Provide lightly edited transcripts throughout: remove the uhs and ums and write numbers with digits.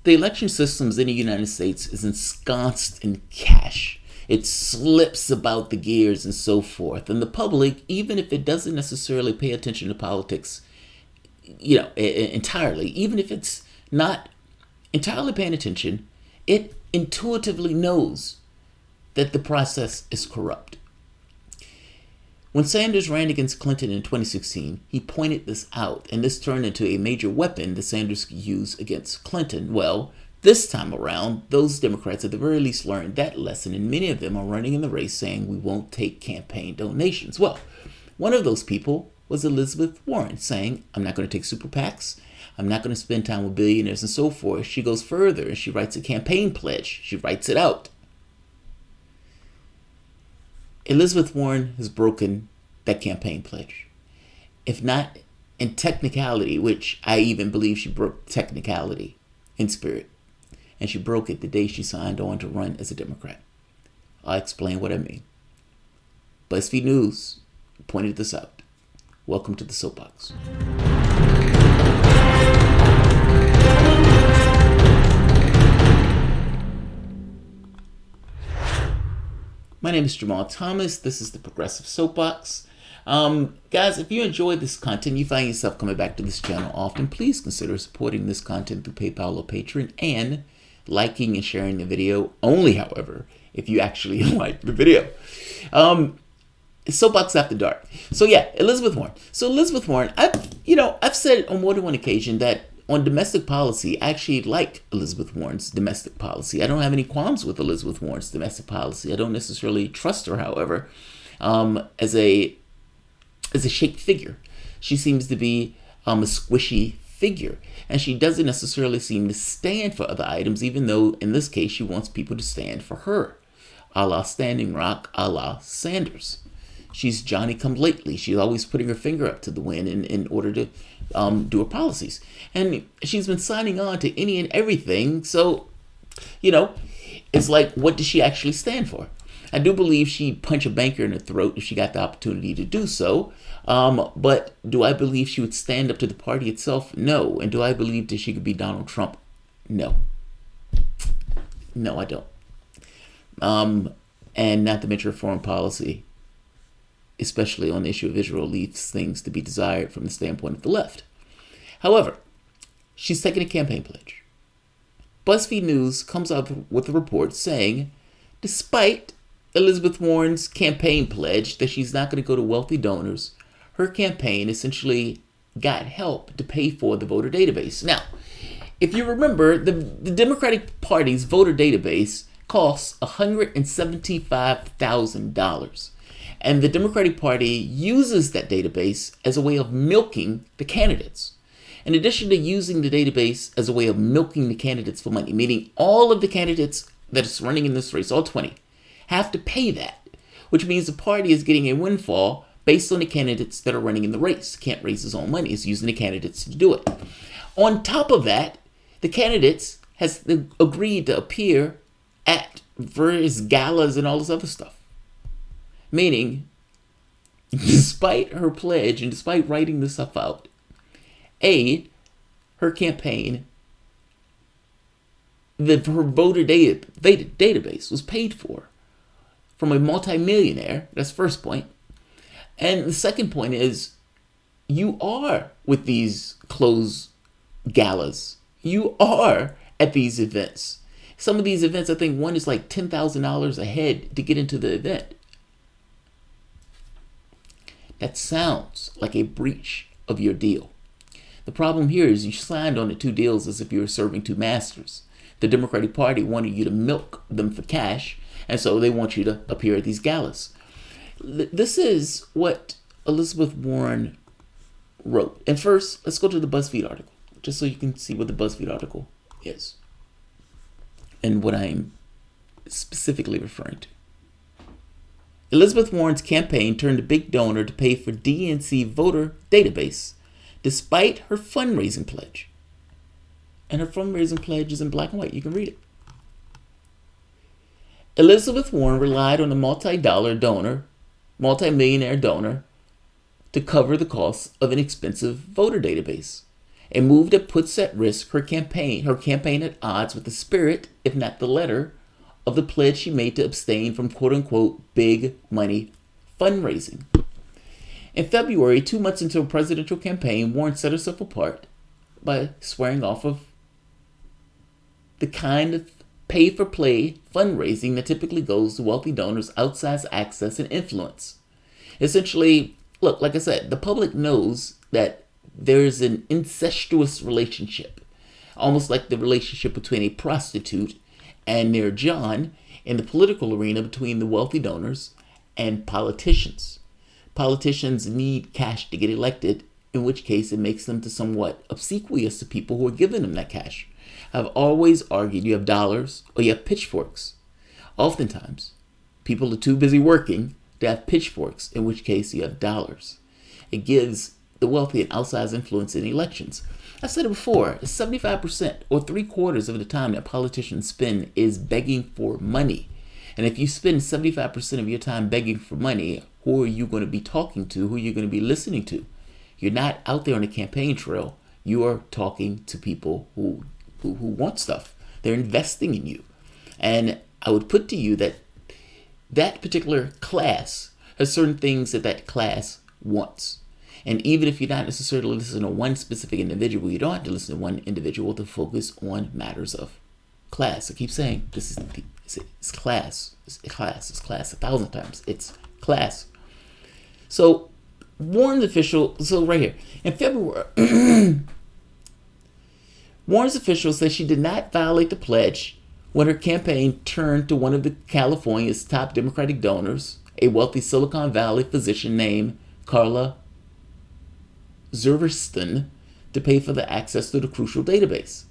The election systems in the United States is ensconced in cash. It slips about the gears and so forth. And the public, even if it doesn't necessarily pay attention to politics, entirely, even if it's not entirely paying attention, it intuitively knows that the process is corrupt. When Sanders ran against Clinton in 2016, he pointed this out, and this turned into a major weapon that Sanders could use against Clinton. Well, this time around, those Democrats at the very least learned that lesson, and many of them are running in the race saying we won't take campaign donations. Well, one of those people was Elizabeth Warren, saying, I'm not going to take super PACs. I'm not going to spend time with billionaires and so forth. She goes further and she writes a campaign pledge. She writes it out. Elizabeth Warren has broken that campaign pledge. If not in technicality, which I even believe she broke technicality in spirit, and she broke it the day she signed on to run as a Democrat. I'll explain what I mean. BuzzFeed News pointed this out. Welcome to the soapbox. My name is Jamarl Thomas. This is the Progressive Soapbox. Guys, if you enjoy this content, you find yourself coming back to this channel often, please consider supporting this content through PayPal or Patreon and liking and sharing the video. Only, however, if you actually like the video. Soapbox After Dark. So yeah, Elizabeth Warren. So Elizabeth Warren, I've said on more than one occasion that on domestic policy, I actually like Elizabeth Warren's domestic policy. I don't have any qualms with Elizabeth Warren's domestic policy. I don't necessarily trust her, however, as a shake figure. She seems to be a squishy figure, and she doesn't necessarily seem to stand for other items, even though in this case she wants people to stand for her, a la Standing Rock, a la Sanders. She's Johnny come lately. She's always putting her finger up to the wind in order to do her policies. And she's been signing on to any and everything. So, it's like, what does she actually stand for? I do believe she'd punch a banker in the throat if she got the opportunity to do so. But do I believe she would stand up to the party itself? No. And do I believe that she could be Donald Trump? No. No, I don't. And not to mention her foreign policy, especially on the issue of Israel, leaves things to be desired from the standpoint of the left. However, she's taken a campaign pledge. BuzzFeed News comes out with a report saying, despite Elizabeth Warren's campaign pledge that she's not going to go to wealthy donors, her campaign essentially got help to pay for the voter database. Now, if you remember, the Democratic Party's voter database costs $175,000. And the Democratic Party uses that database as a way of milking the candidates. In addition to using the database as a way of milking the candidates for money, meaning all of the candidates that is running in this race, all 20, have to pay that, which means the party is getting a windfall based on the candidates that are running in the race. Can't raise his own money, it's using the candidates to do it. On top of that, the candidates has agreed to appear at various galas and all this other stuff. Meaning, despite her pledge and despite writing this stuff out, her campaign, her voter database was paid for from a multimillionaire. That's the first point. And the second point is, you are with these closed galas. You are at these events. Some of these events, I think one is like $10,000 a head to get into the event. That sounds like a breach of your deal. The problem here is you signed on the two deals as if you were serving two masters. The Democratic Party wanted you to milk them for cash, and so they want you to appear at these galas. This is what Elizabeth Warren wrote. And first, let's go to the BuzzFeed article, just so you can see what the BuzzFeed article is and what I'm specifically referring to. Elizabeth Warren's campaign turned a big donor to pay for DNC voter database, despite her fundraising pledge. And her fundraising pledge is in black and white. You can read it. Elizabeth Warren relied on a multi-millionaire donor to cover the costs of an expensive voter database. a move that puts at risk her campaign at odds with the spirit, if not the letter, of the pledge she made to abstain from quote-unquote big money fundraising. In February, 2 months into a presidential campaign, Warren set herself apart by swearing off of the kind of pay-for-play fundraising that typically goes to wealthy donors' outsized access and influence. Essentially, look, like I said, the public knows that there's an incestuous relationship, almost like the relationship between a prostitute and their John in the political arena between the wealthy donors and politicians. Politicians need cash to get elected, in which case it makes them to somewhat obsequious to people who are giving them that cash. I've always argued you have dollars or you have pitchforks. Oftentimes, people are too busy working to have pitchforks, in which case you have dollars. It gives the wealthy an outsized influence in elections. I've said it before, 75% or 3/4 of the time that politicians spend is begging for money. And if you spend 75% of your time begging for money, who are you going to be talking to? Who are you going to be listening to? You're not out there on the campaign trail. You are talking to people who want stuff. They're investing in you. And I would put to you that that particular class has certain things that class wants. And even if you're not necessarily listening to one specific individual, you don't have to listen to one individual to focus on matters of class. I keep saying it's class. It's class 1,000 times. It's class. So Warren's official, so right here, in February, Warren's officials said she did not violate the pledge when her campaign turned to one of California's top Democratic donors, a wealthy Silicon Valley physician named Carla Zurverston, to pay for the access to the crucial database.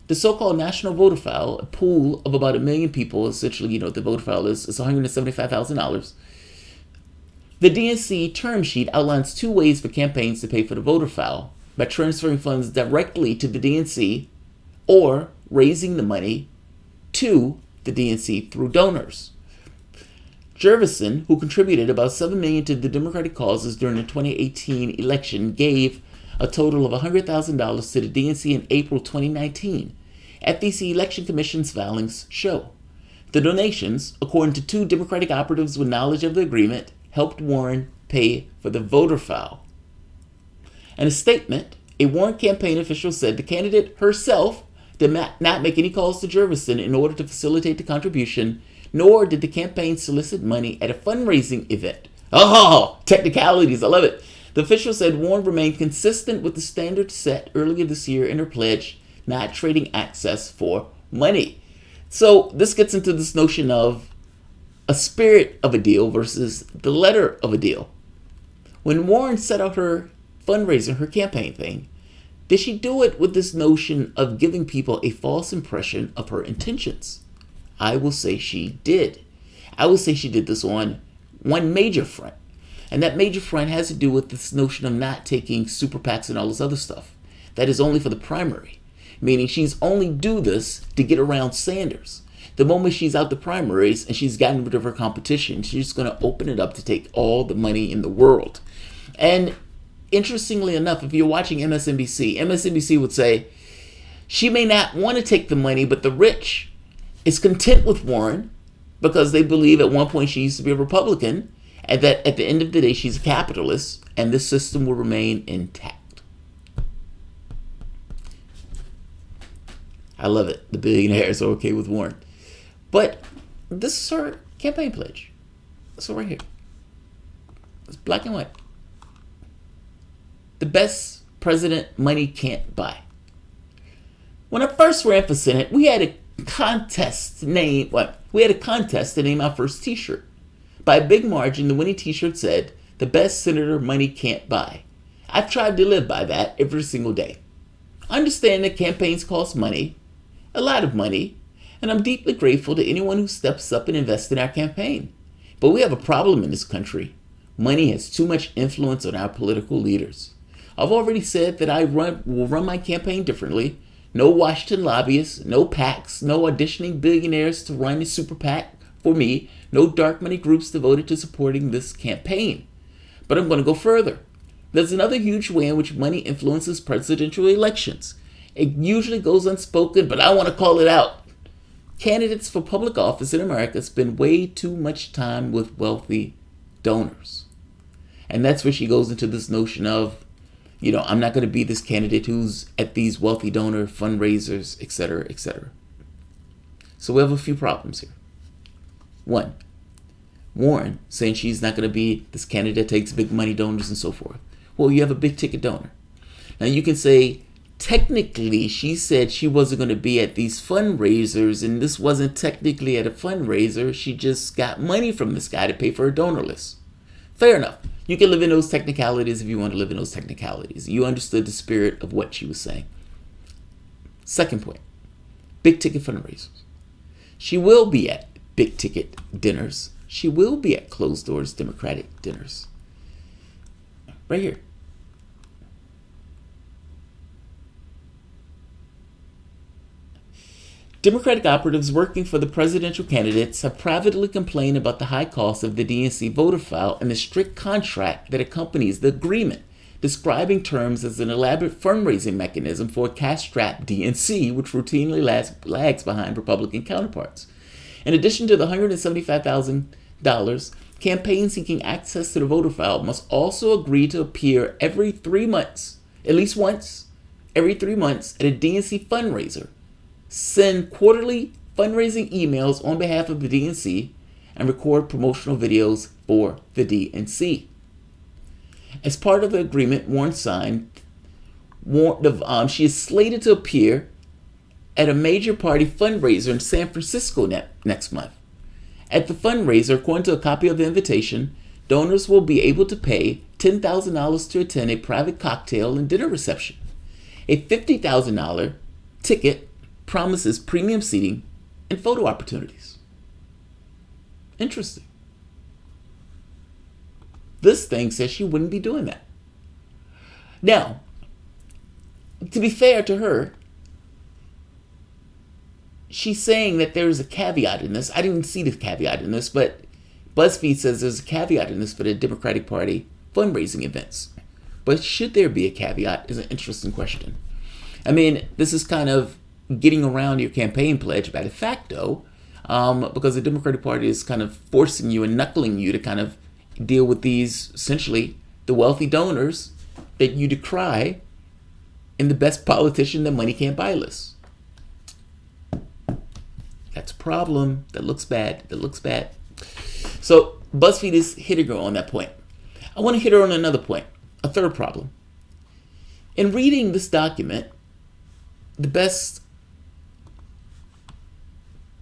The so-called national voter file, a pool of about 1 million people, essentially, the voter file is $175,000. The DNC term sheet outlines 2 ways for campaigns to pay for the voter file: by transferring funds directly to the DNC or raising the money to the DNC through donors. Jervison, who contributed about $7 million to the Democratic causes during the 2018 election, gave a total of $100,000 to the DNC in April 2019. FEC Election Commission's filings show. The donations, according to 2 Democratic operatives with knowledge of the agreement, helped Warren pay for the voter file. In a statement, a Warren campaign official said the candidate herself did not make any calls to Jervison in order to facilitate the contribution, nor did the campaign solicit money at a fundraising event. Oh, technicalities, I love it. The official said Warren remained consistent with the standards set earlier this year in her pledge, not trading access for money. So this gets into this notion of a spirit of a deal versus the letter of a deal. When Warren set out her fundraising, her campaign thing, did she do it with this notion of giving people a false impression of her intentions? I will say she did. I will say she did this on one major front. And that major front has to do with this notion of not taking super PACs and all this other stuff. That is only for the primary. Meaning she's only do this to get around Sanders. The moment she's out the primaries and she's gotten rid of her competition, she's going to open it up to take all the money in the world. And interestingly enough, if you're watching MSNBC would say, she may not want to take the money, but the rich is content with Warren because they believe at one point she used to be a Republican and that at the end of the day she's a capitalist and this system will remain intact. I love it. The billionaires are okay with Warren. But this is her campaign pledge. So right here. It's black and white. The best president money can't buy. When I first ran for Senate, we had a contest to name our first t-shirt. By a big margin, the winning t-shirt said, "The best senator money can't buy." I've tried to live by that every single day. I understand that campaigns cost money, a lot of money, and I'm deeply grateful to anyone who steps up and invests in our campaign. But we have a problem in this country. Money has too much influence on our political leaders. I've already said that I will run my campaign differently. No Washington lobbyists, no PACs, no auditioning billionaires to run a super PAC for me, no dark money groups devoted to supporting this campaign. But I'm going to go further. There's another huge way in which money influences presidential elections. It usually goes unspoken, but I want to call it out. Candidates for public office in America spend way too much time with wealthy donors. And that's where she goes into this notion of, I'm not going to be this candidate who's at these wealthy donor fundraisers, etc., etc. So we have a few problems here. One, Warren saying she's not going to be this candidate that takes big money donors and so forth. Well, you have a big ticket donor. Now you can say, technically, she said she wasn't going to be at these fundraisers, and this wasn't technically at a fundraiser. She just got money from this guy to pay for her donor list. Fair enough. You can live in those technicalities if you want to live in those technicalities. You understood the spirit of what she was saying. Second point, big ticket fundraisers. She will be at big ticket dinners. She will be at closed doors Democratic dinners. Right here. Democratic operatives working for the presidential candidates have privately complained about the high cost of the DNC voter file and the strict contract that accompanies the agreement, describing terms as an elaborate fundraising mechanism for a cash-strapped DNC, which routinely lags behind Republican counterparts. In addition to the $175,000, campaigns seeking access to the voter file must also agree to appear every 3 months, at least once, every 3 months at a DNC fundraiser, send quarterly fundraising emails on behalf of the DNC, and record promotional videos for the DNC. As part of the agreement Warren signed, she is slated to appear at a major party fundraiser in San Francisco next month. At the fundraiser, according to a copy of the invitation, donors will be able to pay $10,000 to attend a private cocktail and dinner reception. A $50,000 ticket promises premium seating and photo opportunities. Interesting. This thing says she wouldn't be doing that. Now, to be fair to her, she's saying that there's a caveat in this. I didn't see the caveat in this, but BuzzFeed says there's a caveat in this for the Democratic Party fundraising events. But should there be a caveat is an interesting question. I mean, this is kind of getting around your campaign pledge by de facto, because the Democratic Party is kind of forcing you and knuckling you to kind of deal with these, essentially, the wealthy donors that you decry in the best politician that money can't buy list. That's a problem. That looks bad. So BuzzFeed is hitting her on that point. I want to hit her on another point, a third problem. In reading this document, the best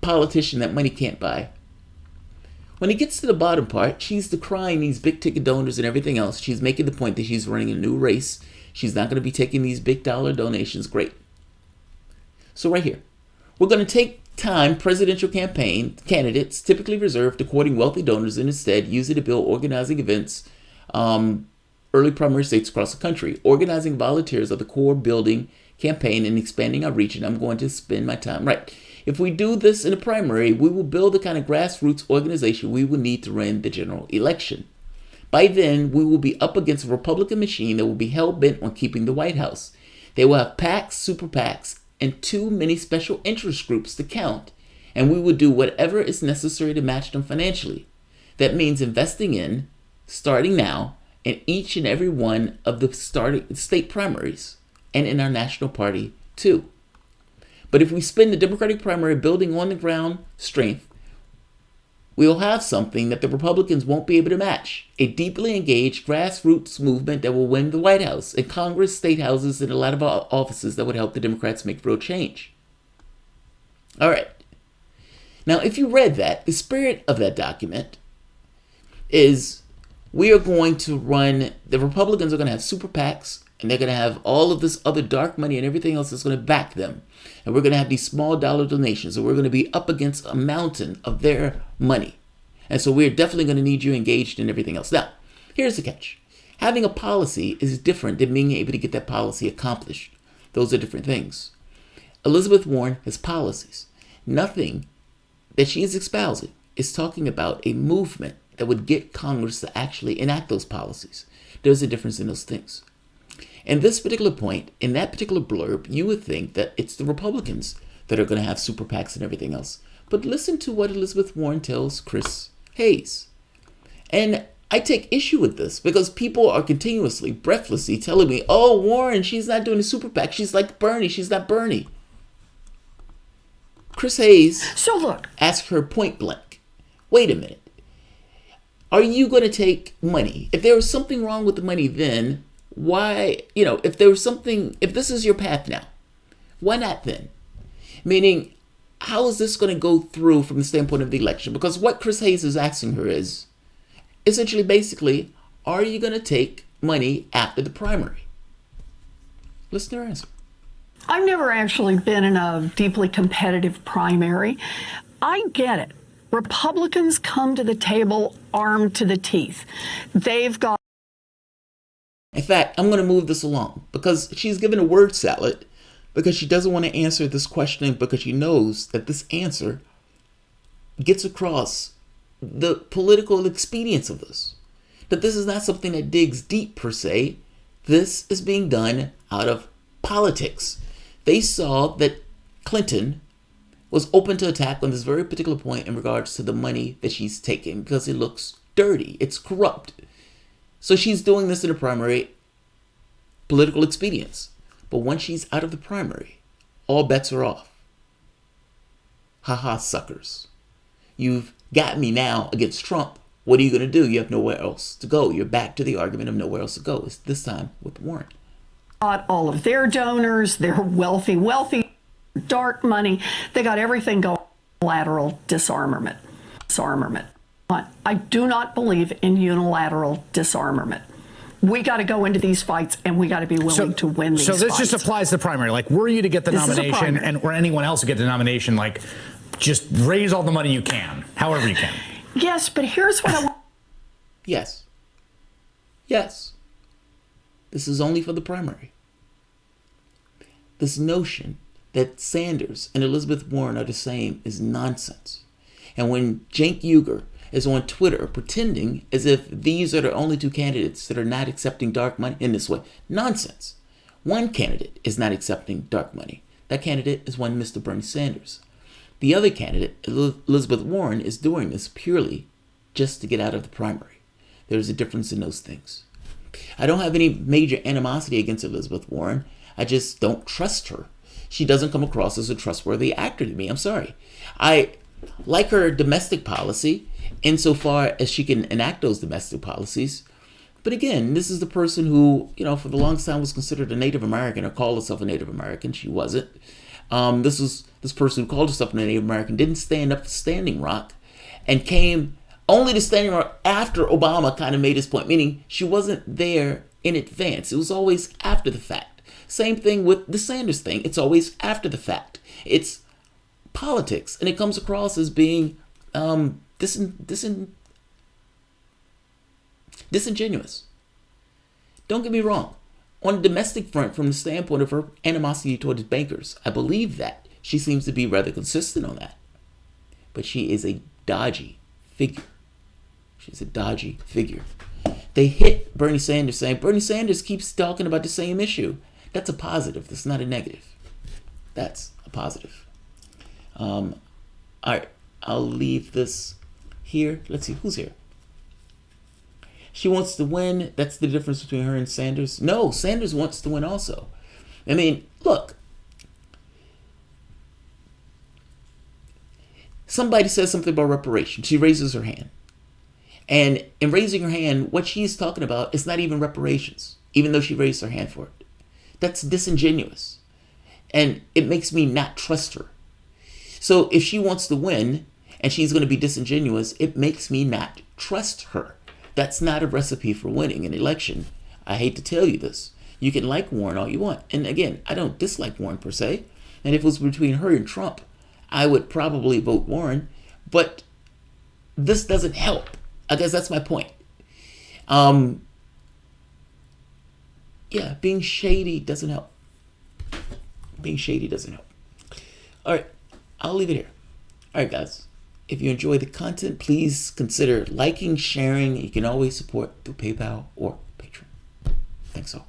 politician that money can't buy, when it gets to the bottom part, she's decrying these big ticket donors and everything else. She's making the point that she's running a new race. She's not going to be taking these big dollar donations. Great. So right here, we're going to take time presidential campaign candidates typically reserve to courting wealthy donors and instead use it to build organizing events, early primary states across the country. Organizing volunteers are the core building campaign and expanding our reach, and I'm going to spend my time. Right. If we do this in a primary, we will build the kind of grassroots organization we will need to win the general election. By then, we will be up against a Republican machine that will be hell-bent on keeping the White House. They will have PACs, super PACs, and too many special interest groups to count, and we will do whatever is necessary to match them financially. That means investing in, starting now, in each and every one of the state primaries, and in our national party, too. But if we spend the Democratic primary building on the ground strength, we'll have something that the Republicans won't be able to match. A deeply engaged grassroots movement that will win the White House and Congress, state houses, and a lot of offices that would help the Democrats make real change. All right. Now, if you read that, the spirit of that document is we are going to run, the Republicans are going to have super PACs, and they're going to have all of this other dark money and everything else that's going to back them. And we're going to have these small dollar donations. And we're going to be up against a mountain of their money. And so we're definitely going to need you engaged in everything else. Now, here's the catch. Having a policy is different than being able to get that policy accomplished. Those are different things. Elizabeth Warren has policies. Nothing that she is espousing is talking about a movement that would get Congress to actually enact those policies. There's a difference in those things. And this particular point, in that particular blurb, you would think that it's the Republicans that are going to have super PACs and everything else. But listen to what Elizabeth Warren tells Chris Hayes. And I take issue with this because people are continuously, breathlessly telling me, oh, Warren, she's not doing a super PAC. She's like Bernie. She's not Bernie. Chris Hayes asked her point blank, wait a minute. Are you going to take money? If there was something wrong with the money then, why, if there was something, if this is your path now, why not then? Meaning, how is this going to go through from the standpoint of the election? Because what Chris Hayes is asking her is, essentially, basically, are you going to take money after the primary? Listen to her answer. I've never actually been in a deeply competitive primary. I get it. Republicans come to the table armed to the teeth. They've got... In fact, I'm going to move this along because she's given a word salad because she doesn't want to answer this question because she knows that this answer gets across the political expedience of this. That this is not something that digs deep per se. This is being done out of politics. They saw that Clinton was open to attack on this very particular point in regards to the money that she's taking because it looks dirty. It's corrupt. So she's doing this in the primary, political expedience. But once she's out of the primary, all bets are off. Ha suckers. You've got me now against Trump. What are you going to do? You have nowhere else to go. You're back to the argument of nowhere else to go. It's this time with Warren. All of their donors, their wealthy, dark money. They got everything going. Unilateral disarmament. I do not believe in unilateral disarmament. We got to go into these fights, and we got to be willing to win these fights. So this just applies to the primary. Like, were you to get the nomination, or anyone else to get the nomination, like, just raise all the money you can, however you can. Yes, but here's what I want. Yes. This is only for the primary. This notion that Sanders and Elizabeth Warren are the same is nonsense. And when Cenk Uygur is on Twitter pretending as if these are the only two candidates that are not accepting dark money in this way, nonsense. One candidate is not accepting dark money. That candidate is one Mr. Bernie Sanders. The other candidate, Elizabeth Warren, is doing this purely just to get out of the primary. There's a difference in those things. I don't have any major animosity against Elizabeth Warren. I just don't trust her. She doesn't come across as a trustworthy actor to me. I'm sorry. I like her domestic policy insofar as she can enact those domestic policies. But again, this is the person who, for the longest time was considered a Native American or called herself a Native American. She wasn't. This person who called herself a Native American didn't stand up for Standing Rock and came only to Standing Rock after Obama kind of made his point, meaning she wasn't there in advance. It was always after the fact. Same thing with the Sanders thing. It's always after the fact. It's politics, and it comes across as being disingenuous. Don't get me wrong. On the domestic front, from the standpoint of her animosity towards bankers, I believe that. She seems to be rather consistent on that. But she is a dodgy figure. She's a dodgy figure. They hit Bernie Sanders saying, Bernie Sanders keeps talking about the same issue. That's a positive. That's not a negative. That's a positive. All right. I'll leave this here. Let's see. Who's here? She wants to win. That's the difference between her and Sanders. No, Sanders wants to win also. I mean, look. Somebody says something about reparations. She raises her hand. And in raising her hand, what she's talking about is not even reparations, even though she raised her hand for it. That's disingenuous. And it makes me not trust her. So if she wants to win and she's going to be disingenuous, it makes me not trust her. That's not a recipe for winning an election. I hate to tell you this. You can like Warren all you want. And again, I don't dislike Warren per se. And if it was between her and Trump, I would probably vote Warren. But this doesn't help. I guess that's my point. Being shady doesn't help. Being shady doesn't help. All right, I'll leave it here. All right, guys. If you enjoy the content, please consider liking, sharing. You can always support through PayPal or Patreon. think so.